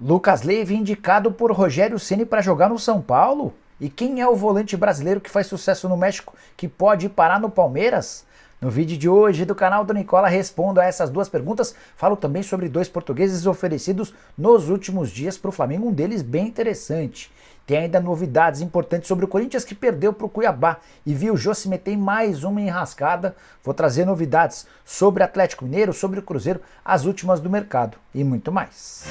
Lucas Leiva indicado por Rogério Ceni para jogar no São Paulo? E quem é o volante brasileiro que faz sucesso no México que pode parar no Palmeiras? No vídeo de hoje do canal do Nicola respondo a essas duas perguntas. Falo também sobre dois portugueses oferecidos nos últimos dias para o Flamengo, um deles bem interessante. Tem ainda novidades importantes sobre o Corinthians que perdeu para o Cuiabá e viu o Jô se meter em mais uma enrascada. Vou trazer novidades sobre Atlético Mineiro, sobre o Cruzeiro, as últimas do mercado e muito mais.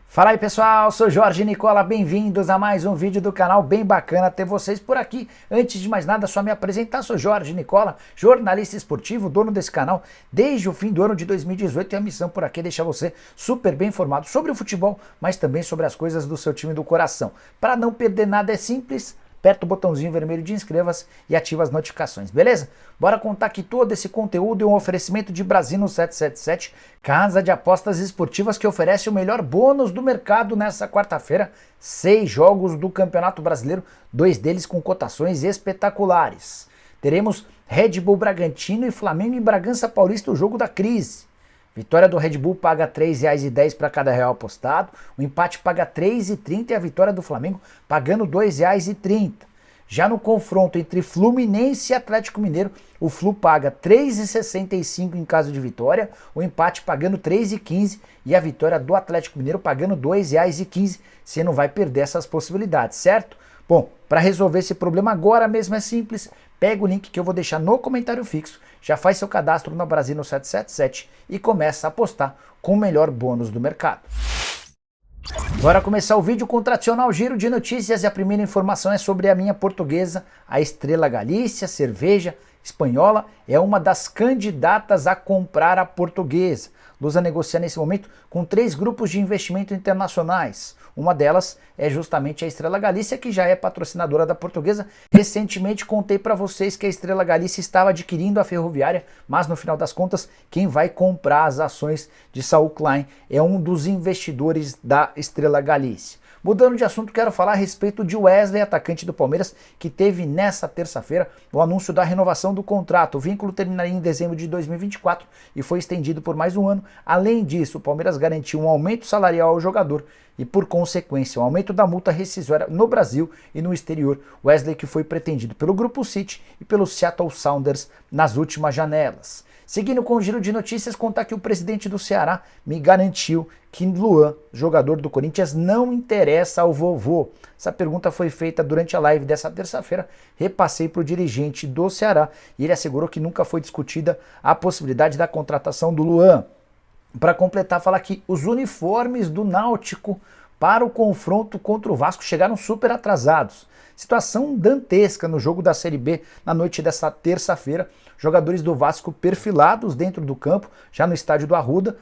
Fala aí pessoal, sou Jorge Nicola, bem-vindos a mais um vídeo do canal, bem bacana ter vocês por aqui. Antes de mais nada, só me apresentar, sou Jorge Nicola, jornalista esportivo, dono desse canal desde o fim do ano de 2018 e a missão por aqui é deixar você super bem informado sobre o futebol, mas também sobre as coisas do seu time do coração. Para não perder nada é simples, aperta o botãozinho vermelho de inscreva-se e ativa as notificações, beleza? Bora contar que todo esse conteúdo é um oferecimento de Brasino 777, casa de apostas esportivas que oferece o melhor bônus do mercado nessa quarta-feira. 6 jogos do Campeonato Brasileiro, 2 deles com cotações espetaculares. Teremos Red Bull Bragantino e Flamengo e Bragança Paulista, o jogo da crise. Vitória do Red Bull paga R$ 3,10 para cada real apostado, o empate paga R$ 3,30 e a vitória do Flamengo pagando R$ 2,30. Já no confronto entre Fluminense e Atlético Mineiro, o Flu paga R$ 3,65 em caso de vitória, o empate pagando R$ 3,15 e a vitória do Atlético Mineiro pagando R$ 2,15. Você não vai perder essas possibilidades, certo? Bom, para resolver esse problema agora mesmo é simples, pega o link que eu vou deixar no comentário fixo, já faz seu cadastro na Brasino 777 e começa a apostar com o melhor bônus do mercado. Bora começar o vídeo com o tradicional giro de notícias e a primeira informação é sobre a minha portuguesa, a Estrela Galícia, cerveja espanhola, é uma das candidatas a comprar a Portuguesa. Lusa negocia nesse momento com 3 grupos de investimento internacionais. Uma delas é justamente a Estrela Galícia, que já é patrocinadora da Portuguesa. Recentemente contei para vocês que a Estrela Galícia estava adquirindo a Ferroviária, mas no final das contas, quem vai comprar as ações de Saul Klein é um dos investidores da Estrela Galícia. Mudando de assunto, quero falar a respeito de Wesley, atacante do Palmeiras, que teve nessa terça-feira o anúncio da renovação do contrato. O vínculo terminaria em dezembro de 2024 e foi estendido por mais um ano. Além disso, o Palmeiras garantiu um aumento salarial ao jogador e, por consequência, um aumento da multa rescisória no Brasil e no exterior. Wesley, que foi pretendido pelo Grupo City e pelo Seattle Sounders nas últimas janelas. Seguindo com o giro de notícias, contar que o presidente do Ceará me garantiu que Luan, jogador do Corinthians, não interessa ao vovô. Essa pergunta foi feita durante a live dessa terça-feira, repassei para o dirigente do Ceará e ele assegurou que nunca foi discutida a possibilidade da contratação do Luan. Para completar, falar que os uniformes do Náutico para o confronto contra o Vasco chegaram super atrasados. Situação dantesca no jogo da Série B na noite dessa terça-feira. Jogadores do Vasco perfilados dentro do campo, já no estádio do Arruda,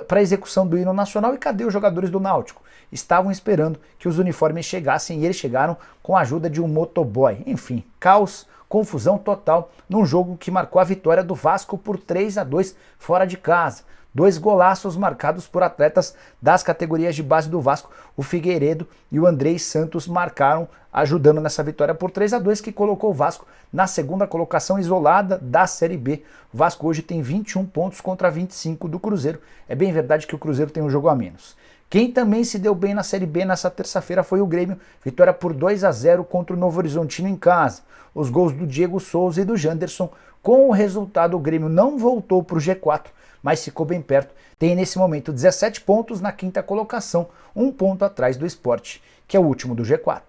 para a execução do hino nacional. E cadê os jogadores do Náutico? Estavam esperando que os uniformes chegassem e eles chegaram com a ajuda de um motoboy. Enfim, caos, confusão total num jogo que marcou a vitória do Vasco por 3-2 fora de casa. 2 golaços marcados por atletas das categorias de base do Vasco. O Figueiredo e o Andrei Santos marcaram, ajudando nessa vitória por 3-2, que colocou o Vasco na segunda colocação isolada da Série B. O Vasco hoje tem 21 pontos contra 25 do Cruzeiro. É bem verdade que o Cruzeiro tem um jogo a menos. Quem também se deu bem na Série B nessa terça-feira foi o Grêmio. Vitória por 2-0 contra o Novo Horizontino em casa. Os gols do Diego Souza e do Janderson. Com o resultado, o Grêmio não voltou para o G4, mas ficou bem perto. Tem nesse momento 17 pontos na 5ª colocação, 1 ponto atrás do Sport, que é o último do G4.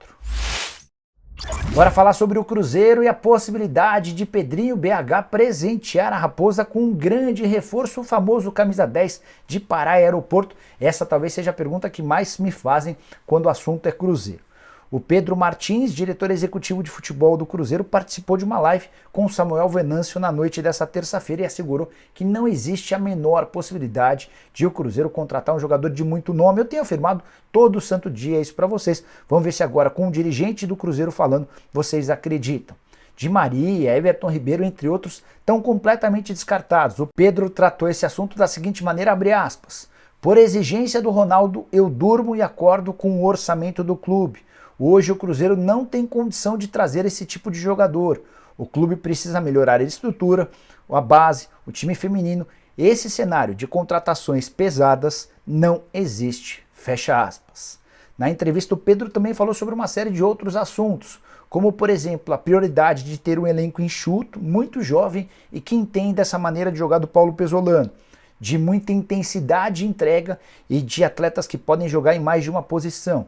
Bora falar sobre o Cruzeiro e a possibilidade de Pedrinho BH presentear a Raposa com um grande reforço, o famoso camisa 10 de Pará Aeroporto. Essa talvez seja a pergunta que mais me fazem quando o assunto é Cruzeiro. O Pedro Martins, diretor executivo de futebol do Cruzeiro, participou de uma live com o Samuel Venâncio na noite dessa terça-feira e assegurou que não existe a menor possibilidade de o Cruzeiro contratar um jogador de muito nome. Eu tenho afirmado todo santo dia isso para vocês. Vamos ver se agora, com o dirigente do Cruzeiro falando, vocês acreditam. Di Maria, Everton Ribeiro, entre outros, estão completamente descartados. O Pedro tratou esse assunto da seguinte maneira, abre aspas: por exigência do Ronaldo, eu durmo e acordo com o orçamento do clube. Hoje o Cruzeiro não tem condição de trazer esse tipo de jogador. O clube precisa melhorar a estrutura, a base, o time feminino. Esse cenário de contratações pesadas não existe, fecha aspas. Na entrevista, o Pedro também falou sobre uma série de outros assuntos, como, por exemplo, a prioridade de ter um elenco enxuto, muito jovem e que entenda essa maneira de jogar do Paulo Pesolano, de muita intensidade e entrega e de atletas que podem jogar em mais de uma posição.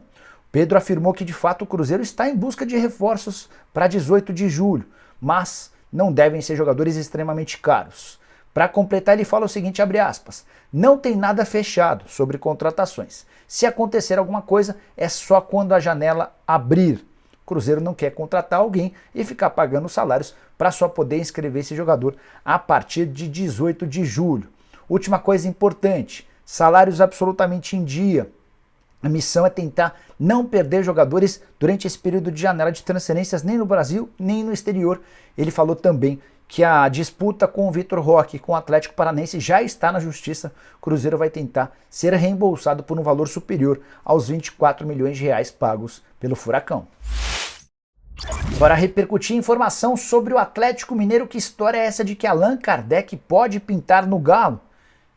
Pedro afirmou que, de fato, o Cruzeiro está em busca de reforços para 18 de julho, mas não devem ser jogadores extremamente caros. Para completar, ele fala o seguinte, abre aspas, não tem nada fechado sobre contratações. Se acontecer alguma coisa, é só quando a janela abrir. O Cruzeiro não quer contratar alguém e ficar pagando salários para só poder inscrever esse jogador a partir de 18 de julho. Última coisa importante, salários absolutamente em dia. A missão é tentar não perder jogadores durante esse período de janela de transferências nem no Brasil, nem no exterior. Ele falou também que a disputa com o Vitor Roque, com o Atlético Paranaense, já está na justiça. O Cruzeiro vai tentar ser reembolsado por um valor superior aos 24 milhões de reais pagos pelo Furacão. Bora repercutir informação sobre o Atlético Mineiro. Que história é essa de que Allan Kardec pode pintar no Galo?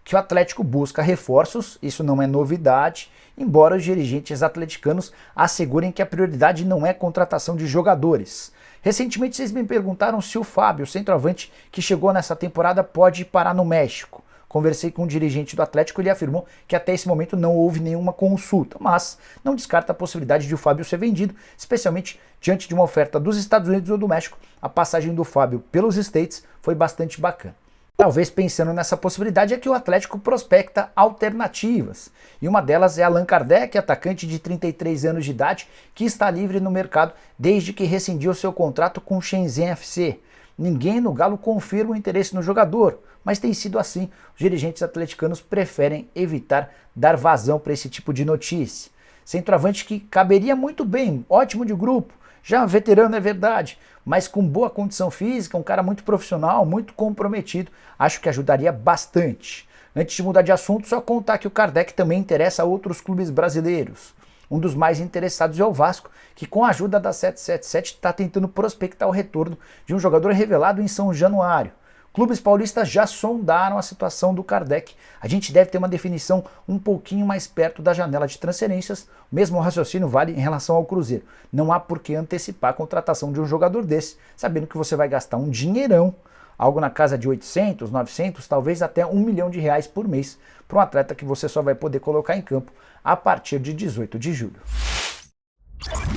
Que o Atlético busca reforços, isso não é novidade, embora os dirigentes atleticanos assegurem que a prioridade não é contratação de jogadores. Recentemente vocês me perguntaram se o Fábio, centroavante que chegou nessa temporada, pode parar no México. Conversei com um dirigente do Atlético e ele afirmou que até esse momento não houve nenhuma consulta, mas não descarta a possibilidade de o Fábio ser vendido, especialmente diante de uma oferta dos Estados Unidos ou do México. A passagem do Fábio pelos States foi bastante bacana. Talvez pensando nessa possibilidade é que o Atlético prospecta alternativas. E uma delas é Allan Kardec, atacante de 33 anos de idade, que está livre no mercado desde que rescindiu seu contrato com o Shenzhen FC. Ninguém no Galo confirma o interesse no jogador, mas tem sido assim. Os dirigentes atleticanos preferem evitar dar vazão para esse tipo de notícia. Centroavante que caberia muito bem, ótimo de grupo, já veterano é verdade, mas com boa condição física, um cara muito profissional, muito comprometido, acho que ajudaria bastante. Antes de mudar de assunto, só contar que o Kardec também interessa a outros clubes brasileiros. Um dos mais interessados é o Vasco, que com a ajuda da 777 está tentando prospectar o retorno de um jogador revelado em São Januário. Clubes paulistas já sondaram a situação do Kardec. A gente deve ter uma definição um pouquinho mais perto da janela de transferências. O mesmo raciocínio vale em relação ao Cruzeiro. Não há por que antecipar a contratação de um jogador desse, sabendo que você vai gastar um dinheirão, algo na casa de 800, 900, talvez até R$1 milhão por mês, para um atleta que você só vai poder colocar em campo a partir de 18 de julho.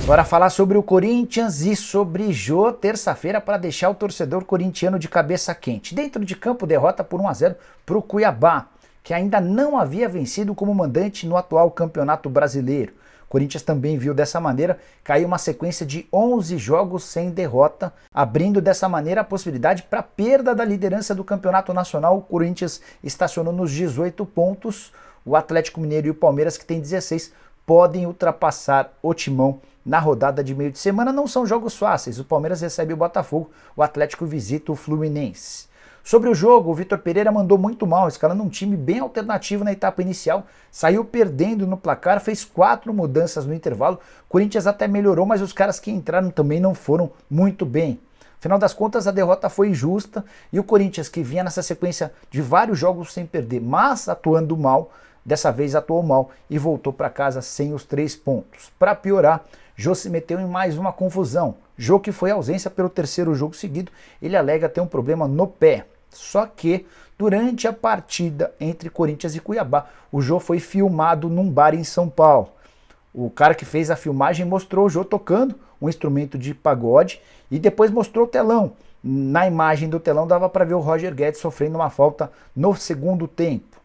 Bora falar sobre o Corinthians e sobre Jô, terça-feira, para deixar o torcedor corintiano de cabeça quente. Dentro de campo, derrota por 1-0 para o Cuiabá, que ainda não havia vencido como mandante no atual Campeonato Brasileiro. O Corinthians também viu dessa maneira cair uma sequência de 11 jogos sem derrota, abrindo dessa maneira a possibilidade para a perda da liderança do Campeonato Nacional. O Corinthians estacionou nos 18 pontos, o Atlético Mineiro e o Palmeiras, que tem 16, podem ultrapassar o Timão na rodada de meio de semana. Não são jogos fáceis, o Palmeiras recebe o Botafogo, o Atlético visita o Fluminense. Sobre o jogo, o Vitor Pereira mandou muito mal, escalando um time bem alternativo na etapa inicial, saiu perdendo no placar, fez 4 mudanças no intervalo, o Corinthians até melhorou, mas os caras que entraram também não foram muito bem. Afinal das contas, a derrota foi injusta e o Corinthians, que vinha nessa sequência de vários jogos sem perder, mas atuando mal, dessa vez atuou mal e voltou para casa sem os 3 pontos. Para piorar, Jô se meteu em mais uma confusão. Jô, que foi ausência pelo 3º jogo seguido, ele alega ter um problema no pé. Só que, durante a partida entre Corinthians e Cuiabá, o Jô foi filmado num bar em São Paulo. O cara que fez a filmagem mostrou o Jô tocando um instrumento de pagode e depois mostrou o telão. Na imagem do telão dava para ver o Roger Guedes sofrendo uma falta no segundo tempo.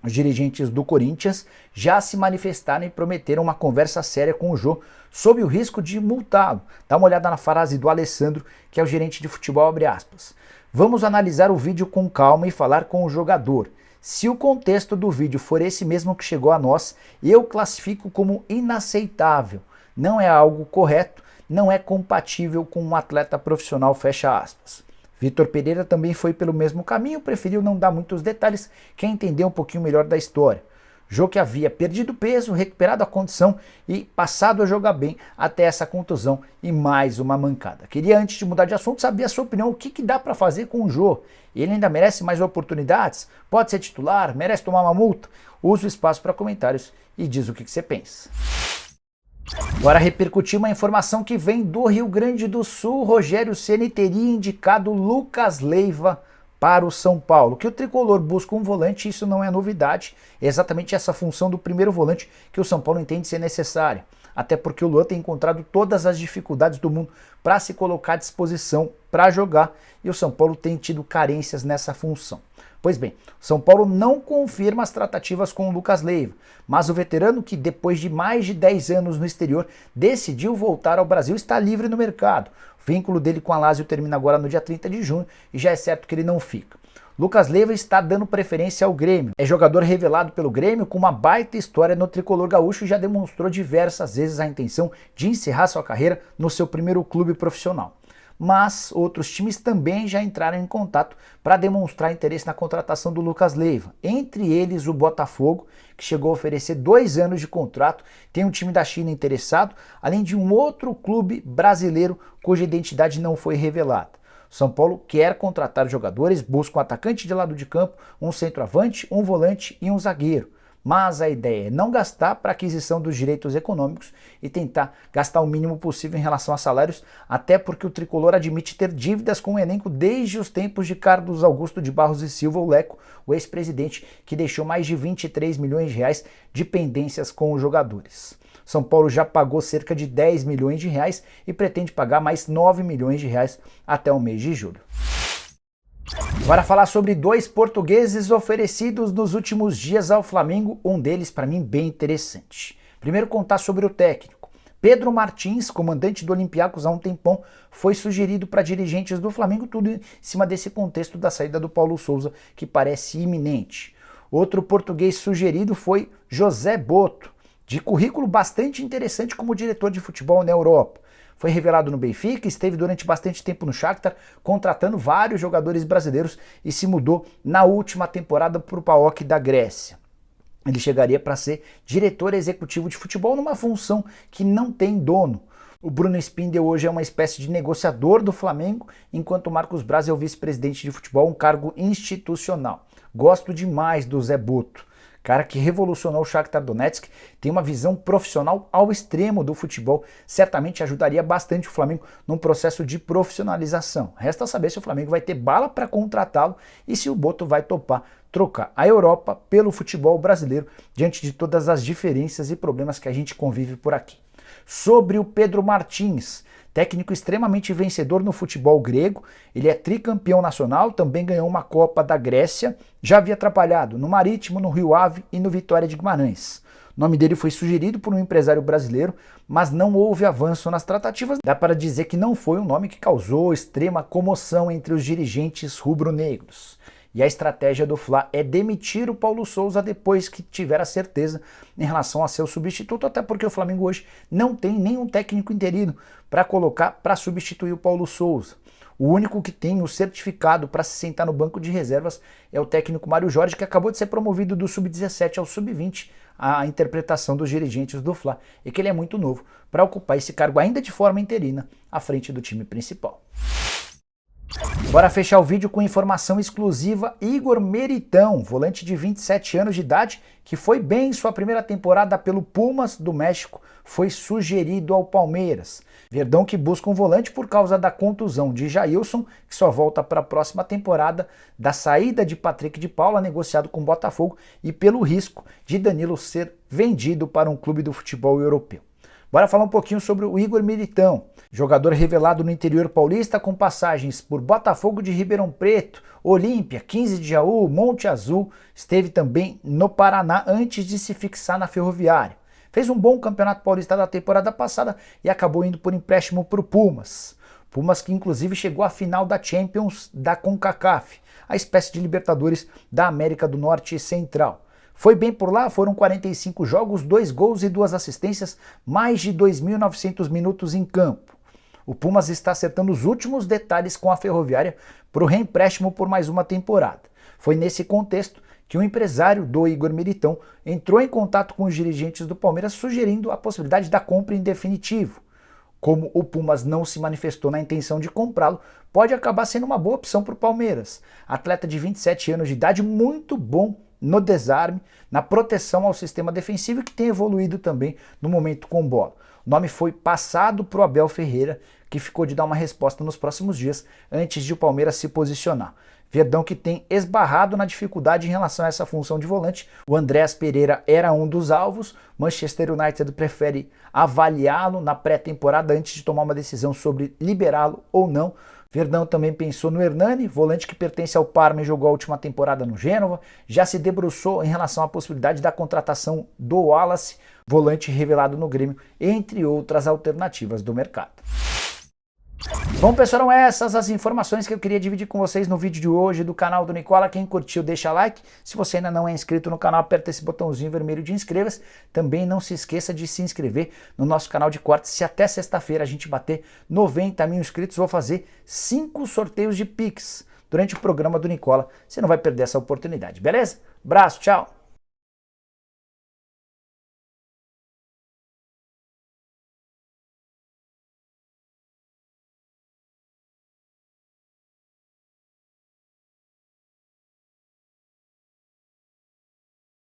Os dirigentes do Corinthians já se manifestaram e prometeram uma conversa séria com o Jô sob o risco de multá-lo. Dá uma olhada na frase do Alessandro, que é o gerente de futebol, abre aspas. Vamos analisar o vídeo com calma e falar com o jogador. Se o contexto do vídeo for esse mesmo que chegou a nós, eu classifico como inaceitável. Não é algo correto, não é compatível com um atleta profissional, fecha aspas. Vitor Pereira também foi pelo mesmo caminho, preferiu não dar muitos detalhes, quer entender um pouquinho melhor da história. Jô que havia perdido peso, recuperado a condição e passado a jogar bem até essa contusão e mais uma mancada. Queria, antes de mudar de assunto, saber a sua opinião, o que dá para fazer com o Jô? Ele ainda merece mais oportunidades? Pode ser titular? Merece tomar uma multa? Use o espaço para comentários e diz o que você pensa. Agora repercutir uma informação que vem do Rio Grande do Sul. Rogério Ceni teria indicado Lucas Leiva para o São Paulo, que o tricolor busca um volante. Isso não é novidade, é exatamente essa função do primeiro volante que o São Paulo entende ser necessária, até porque o Luan tem encontrado todas as dificuldades do mundo para se colocar à disposição para jogar, e o São Paulo tem tido carências nessa função. Pois bem, o São Paulo não confirma as tratativas com o Lucas Leiva, mas o veterano, que depois de mais de 10 anos no exterior decidiu voltar ao Brasil, está livre no mercado. O vínculo dele com a Lazio termina agora no dia 30 de junho e já é certo que ele não fica. Lucas Leiva está dando preferência ao Grêmio. É jogador revelado pelo Grêmio com uma baita história no tricolor gaúcho e já demonstrou diversas vezes a intenção de encerrar sua carreira no seu primeiro clube profissional. Mas outros times também já entraram em contato para demonstrar interesse na contratação do Lucas Leiva. Entre eles o Botafogo, que chegou a oferecer 2 anos de contrato, tem um time da China interessado, além de um outro clube brasileiro cuja identidade não foi revelada. São Paulo quer contratar jogadores, busca um atacante de lado de campo, um centroavante, um volante e um zagueiro. Mas a ideia é não gastar para aquisição dos direitos econômicos e tentar gastar o mínimo possível em relação a salários, até porque o tricolor admite ter dívidas com o elenco desde os tempos de Carlos Augusto de Barros e Silva, o Leco, o ex-presidente, que deixou mais de 23 milhões de reais de pendências com os jogadores. São Paulo já pagou cerca de 10 milhões de reais e pretende pagar mais 9 milhões de reais até o mês de julho. Agora falar sobre 2 portugueses oferecidos nos últimos dias ao Flamengo, um deles para mim bem interessante. Primeiro contar sobre o técnico. Pedro Martins, comandante do Olympiacos há um tempão, foi sugerido para dirigentes do Flamengo, tudo em cima desse contexto da saída do Paulo Souza, que parece iminente. Outro português sugerido foi José Boto, de currículo bastante interessante como diretor de futebol na Europa. Foi revelado no Benfica, esteve durante bastante tempo no Shakhtar, contratando vários jogadores brasileiros e se mudou na última temporada para o PAOK da Grécia. Ele chegaria para ser diretor executivo de futebol numa função que não tem dono. O Bruno Spindel hoje é uma espécie de negociador do Flamengo, enquanto o Marcos Braz é o vice-presidente de futebol, um cargo institucional. Gosto demais do Zé Boto. Cara que revolucionou o Shakhtar Donetsk, tem uma visão profissional ao extremo do futebol, certamente ajudaria bastante o Flamengo num processo de profissionalização. Resta saber se o Flamengo vai ter bala para contratá-lo e se o Boto vai topar trocar a Europa pelo futebol brasileiro, diante de todas as diferenças e problemas que a gente convive por aqui. Sobre o Pedro Martins, técnico extremamente vencedor no futebol grego, ele é tricampeão nacional, também ganhou uma Copa da Grécia, já havia trabalhado no Marítimo, no Rio Ave e no Vitória de Guimarães. O nome dele foi sugerido por um empresário brasileiro, mas não houve avanço nas tratativas. Dá para dizer que não foi um nome que causou extrema comoção entre os dirigentes rubro-negros. E a estratégia do Fla é demitir o Paulo Souza depois que tiver a certeza em relação a seu substituto, até porque o Flamengo hoje não tem nenhum técnico interino para colocar para substituir o Paulo Souza. O único que tem o certificado para se sentar no banco de reservas é o técnico Mário Jorge, que acabou de ser promovido do Sub-17 ao Sub-20, a interpretação dos dirigentes do Fla, e que ele é muito novo para ocupar esse cargo ainda de forma interina à frente do time principal. Bora fechar o vídeo com informação exclusiva. Igor Meritão, volante de 27 anos de idade, que foi bem em sua primeira temporada pelo Pumas do México, foi sugerido ao Palmeiras. Verdão que busca um volante por causa da contusão de Jailson, que só volta para a próxima temporada, da saída de Patrick de Paula, negociado com o Botafogo, e pelo risco de Danilo ser vendido para um clube do futebol europeu. Bora falar um pouquinho sobre o Igor Meritão, jogador revelado no interior paulista com passagens por Botafogo de Ribeirão Preto, Olímpia, 15 de Jaú, Monte Azul, esteve também no Paraná antes de se fixar na Ferroviária. Fez um bom campeonato paulista da temporada passada e acabou indo por empréstimo para o Pumas. Pumas que inclusive chegou à final da Champions da CONCACAF, a espécie de Libertadores da América do Norte e Central. Foi bem por lá, foram 45 jogos, 2 gols e 2 assistências, mais de 2.900 minutos em campo. O Pumas está acertando os últimos detalhes com a Ferroviária para o reempréstimo por mais uma temporada. Foi nesse contexto que o empresário do Igor Militão entrou em contato com os dirigentes do Palmeiras sugerindo a possibilidade da compra em definitivo. Como o Pumas não se manifestou na intenção de comprá-lo, pode acabar sendo uma boa opção para o Palmeiras. Atleta de 27 anos de idade, muito bom no desarme, na proteção ao sistema defensivo e que tem evoluído também no momento com bola. O nome foi passado para o Abel Ferreira, que ficou de dar uma resposta nos próximos dias antes de o Palmeiras se posicionar. Verdão que tem esbarrado na dificuldade em relação a essa função de volante. O Andréas Pereira era um dos alvos. Manchester United prefere avaliá-lo na pré-temporada antes de tomar uma decisão sobre liberá-lo ou não. Verdão também pensou no Hernani, volante que pertence ao Parma e jogou a última temporada no Gênova. Já se debruçou em relação à possibilidade da contratação do Wallace, volante revelado no Grêmio, entre outras alternativas do mercado. Bom, pessoal, eram essas as informações que eu queria dividir com vocês no vídeo de hoje do canal do Nicola. Quem curtiu, deixa like. Se você ainda não é inscrito no canal, aperta esse botãozinho vermelho de inscreva-se. Também não se esqueça de se inscrever no nosso canal de cortes. Se até sexta-feira a gente bater 90 mil inscritos, vou fazer 5 sorteios de Pix durante o programa do Nicola. Você não vai perder essa oportunidade, beleza? Abraço, tchau!